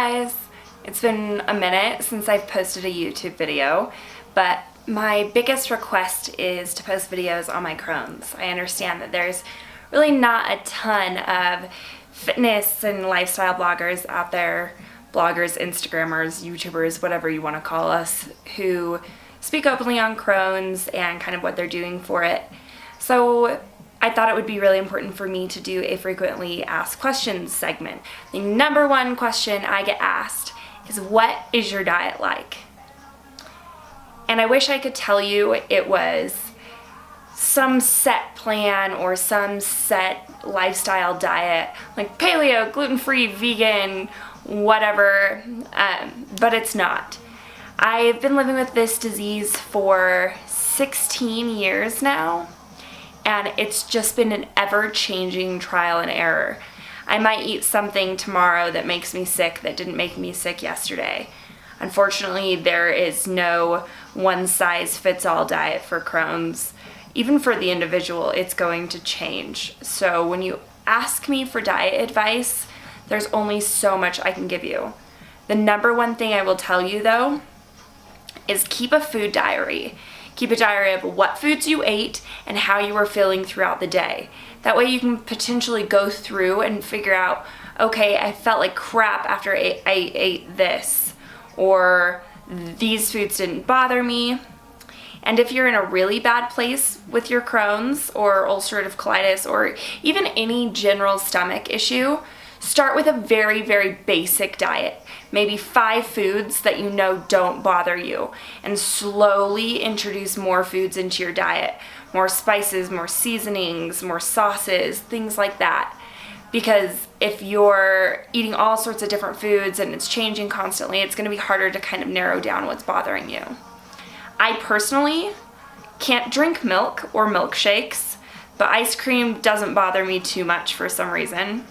guys, it's been a minute since I've posted a YouTube video, but my biggest request is to post videos on my Crohn's. I understand that there's really not a ton of fitness and lifestyle bloggers out there, bloggers, Instagrammers, YouTubers, whatever you want to call us, who speak openly on Crohn's and kind of what they're doing for it. So I thought it would be really important for me to do a frequently asked questions segment. The number one question I get asked is, what is your diet like? And I wish I could tell you it was some set plan or some set lifestyle diet, like paleo, gluten-free, vegan, whatever, but it's not. I've been living with this disease for 16 years now, and it's just been an ever-changing trial and error. I might eat something tomorrow that makes me sick that didn't make me sick yesterday. Unfortunately, there is no one-size-fits-all diet for Crohn's. Even for the individual, it's going to change. So when you ask me for diet advice, there's only so much I can give you. The number one thing I will tell you, though, is keep a food diary. Keep a diary of what foods you ate and how you were feeling throughout the day. That way you can potentially go through and figure out, okay, I felt like crap after I ate this, or these foods didn't bother me. And if you're in a really bad place with your Crohn's or ulcerative colitis or even any general stomach issue, start with a very, very basic diet. Maybe 5 foods that you know don't bother you, and slowly introduce more foods into your diet. More spices, more seasonings, more sauces, things like that. Because if you're eating all sorts of different foods and it's changing constantly, it's going to be harder to kind of narrow down what's bothering you. I personally can't drink milk or milkshakes, but ice cream doesn't bother me too much for some reason.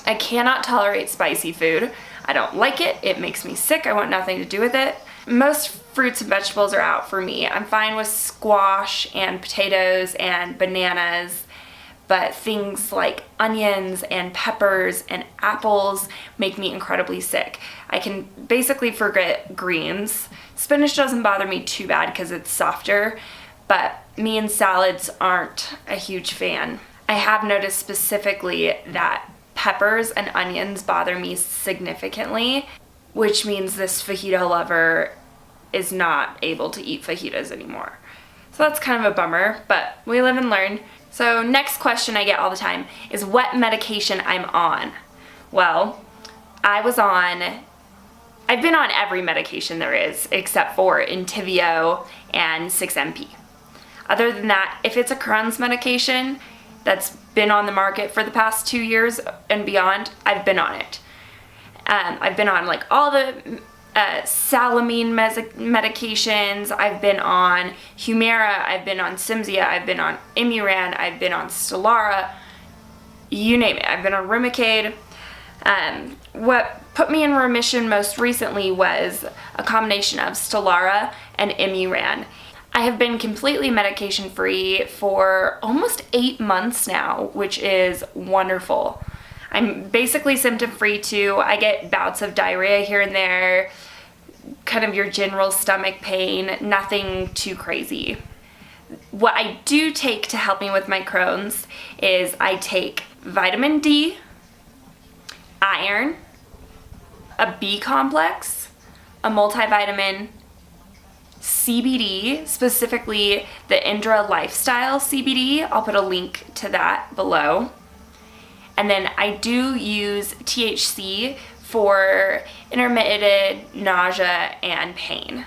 I cannot tolerate spicy food. I don't like it. It makes me sick. I want nothing to do with it. Most fruits and vegetables are out for me. I'm fine with squash and potatoes and bananas, but things like onions and peppers and apples make me incredibly sick. I can basically forget greens. Spinach doesn't bother me too bad because it's softer, but me and salads aren't a huge fan. I have noticed specifically that peppers and onions bother me significantly, which means this fajita lover is not able to eat fajitas anymore. So that's kind of a bummer, but we live and learn. So next question I get all the time is what medication I'm on. Well, I've been on every medication there is except for Entyvio and 6-MP. Other than that, if it's a Crohn's medication that's been on the market for the past 2 years and beyond, I've been on it. I've been on like all the salamine medications. I've been on Humira, I've been on Cimzia, I've been on Imuran, I've been on Stelara, you name it. I've been on Remicade. What put me in remission most recently was a combination of Stelara and Imuran. I have been completely medication free for almost 8 months now, which is wonderful. I'm basically symptom free too. I get bouts of diarrhea here and there, kind of your general stomach pain, nothing too crazy. What I do take to help me with my Crohn's is I take vitamin D, iron, a B complex, a multivitamin, CBD, specifically the Indra Lifestyle CBD. I'll put a link to that below. And then I do use THC for intermittent nausea and pain.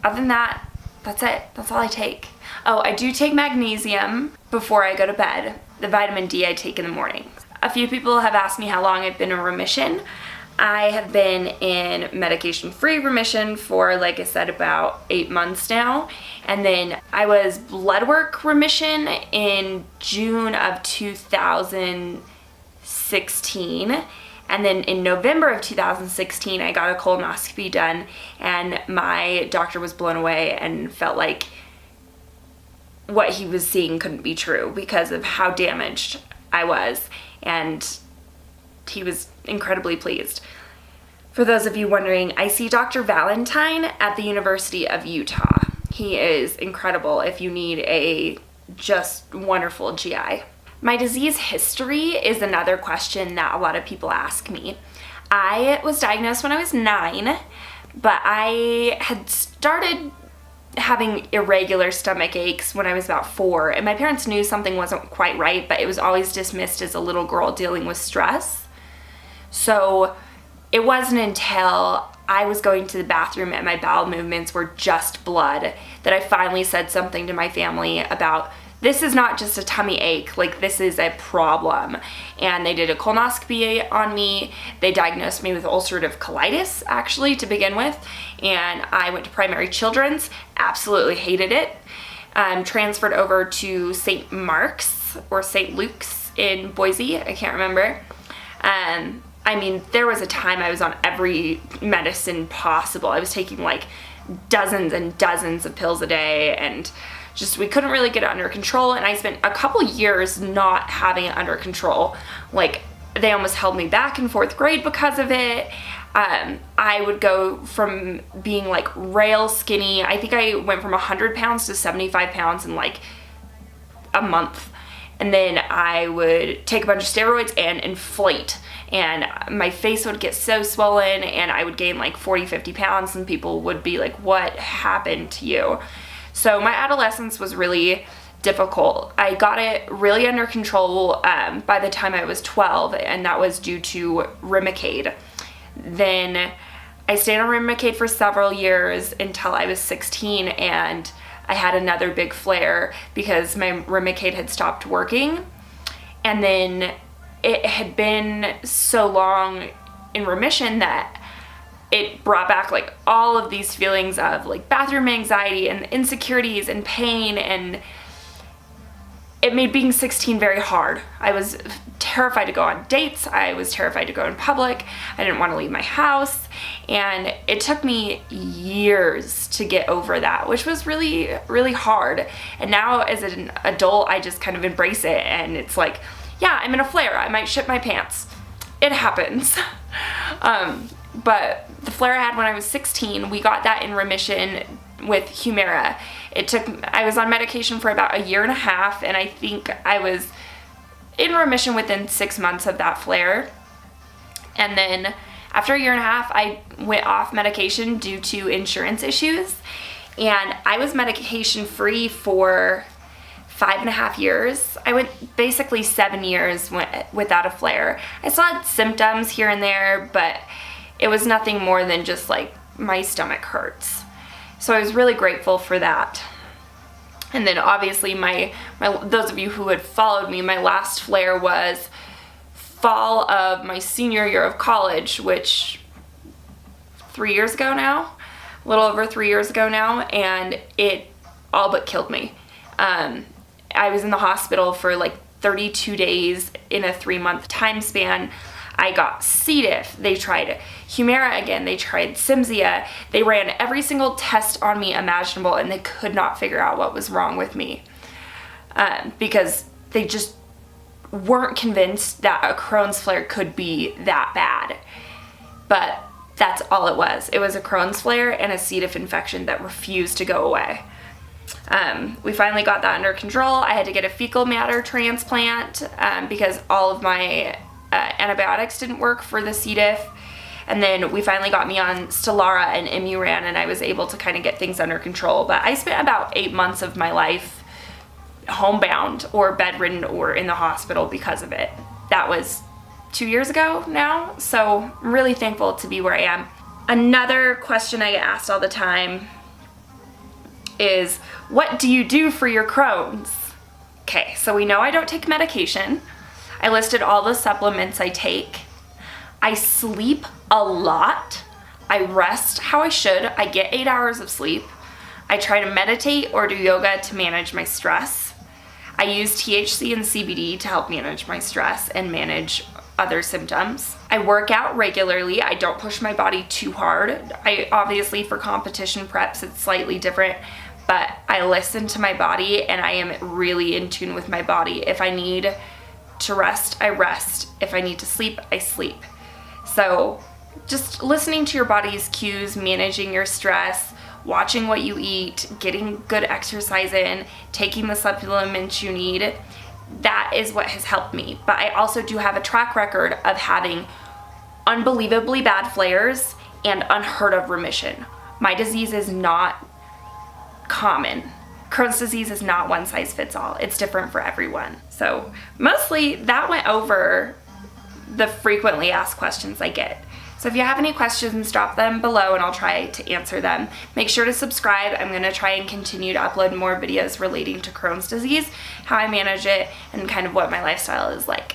Other than that, that's it. That's all I take. Oh, I do take magnesium before I go to bed. The vitamin D I take in the morning. A few people have asked me how long I've been in remission. I have been in medication-free remission for, like I said, about 8 months now. And then I was blood work remission in June of 2016. And then in November of 2016, I got a colonoscopy done, and my doctor was blown away and felt like what he was seeing couldn't be true because of how damaged I was. And he was incredibly pleased. For those of you wondering, I see Dr. Valentine at the University of Utah. He is incredible if you need a just wonderful GI. My disease history is another question that a lot of people ask me. I was diagnosed when I was 9, but I had started having irregular stomach aches when I was about 4, and my parents knew something wasn't quite right, but it was always dismissed as a little girl dealing with stress. So it wasn't until I was going to the bathroom and my bowel movements were just blood that I finally said something to my family about, this is not just a tummy ache, like this is a problem. And they did a colonoscopy on me. They diagnosed me with ulcerative colitis, actually, to begin with. And I went to primary children's, absolutely hated it. Transferred over to St. Mark's or St. Luke's in Boise, I can't remember. I mean, there was a time I was on every medicine possible. I was taking like dozens and dozens of pills a day, and just we couldn't really get it under control. And I spent a couple years not having it under control. Like, they almost held me back in 4th grade because of it. I would go from being like rail skinny. I think I went from 100 pounds to 75 pounds in like a month. And then I would take a bunch of steroids and inflate. And my face would get so swollen, and I would gain like 40, 50 pounds, and people would be like, what happened to you? So my adolescence was really difficult. I got it really under control by the time I was 12, and that was due to Remicade. Then I stayed on Remicade for several years until I was 16, and I had another big flare because my Remicade had stopped working. And then it had been so long in remission that it brought back like all of these feelings of like bathroom anxiety and insecurities and pain, and it made being 16 very hard. I was terrified to go on dates. I was terrified to go in public. I didn't want to leave my house. And it took me years to get over that, which was really, really hard. And now as an adult, I just kind of embrace it. And it's like, yeah, I'm in a flare. I might shit my pants. It happens. But the flare I had when I was 16, we got that in remission with Humira. I was on medication for about a year and a half, and I think I was in remission within 6 months of that flare. And then after a year and a half, I went off medication due to insurance issues, and I was medication free for 5.5 years. I went basically 7 years without a flare. I still had symptoms here and there, but it was nothing more than just like my stomach hurts. So I was really grateful for that. And then obviously those of you who had followed me, my last flare was fall of my senior year of college, which 3 years ago now, a little over 3 years ago now, and it all but killed me. I was in the hospital for like 32 days in a 3-month time span. I got C. diff. They tried Humira again. They tried Cimzia. They ran every single test on me imaginable, and they could not figure out what was wrong with me because they just weren't convinced that a Crohn's flare could be that bad. But that's all it was. It was a Crohn's flare and a C. diff infection that refused to go away. We finally got that under control. I had to get a fecal matter transplant because all of my antibiotics didn't work for the C. diff. And then we finally got me on Stelara and Imuran, and I was able to kind of get things under control. But I spent about 8 months of my life homebound or bedridden or in the hospital because of it. That was 2 years ago now, so I'm really thankful to be where I am. Another question I get asked all the time is, what do you do for your Crohn's? Okay, so we know I don't take medication. I listed all the supplements I take. I sleep a lot. I rest how I should. I get 8 hours of sleep. I try to meditate or do yoga to manage my stress. I use THC and CBD to help manage my stress and manage other symptoms. I work out regularly. I don't push my body too hard. Obviously for competition preps, it's slightly different, but I listen to my body and I am really in tune with my body. If I need to rest, I rest. If I need to sleep, I sleep. So just listening to your body's cues, managing your stress, watching what you eat, getting good exercise in, taking the supplements you need, that is what has helped me. But I also do have a track record of having unbelievably bad flares and unheard of remission. My disease is not common. Crohn's disease is not one size fits all. It's different for everyone. So mostly that went over the frequently asked questions I get. So if you have any questions, drop them below and I'll try to answer them. Make sure to subscribe. I'm going to try and continue to upload more videos relating to Crohn's disease, how I manage it, and kind of what my lifestyle is like.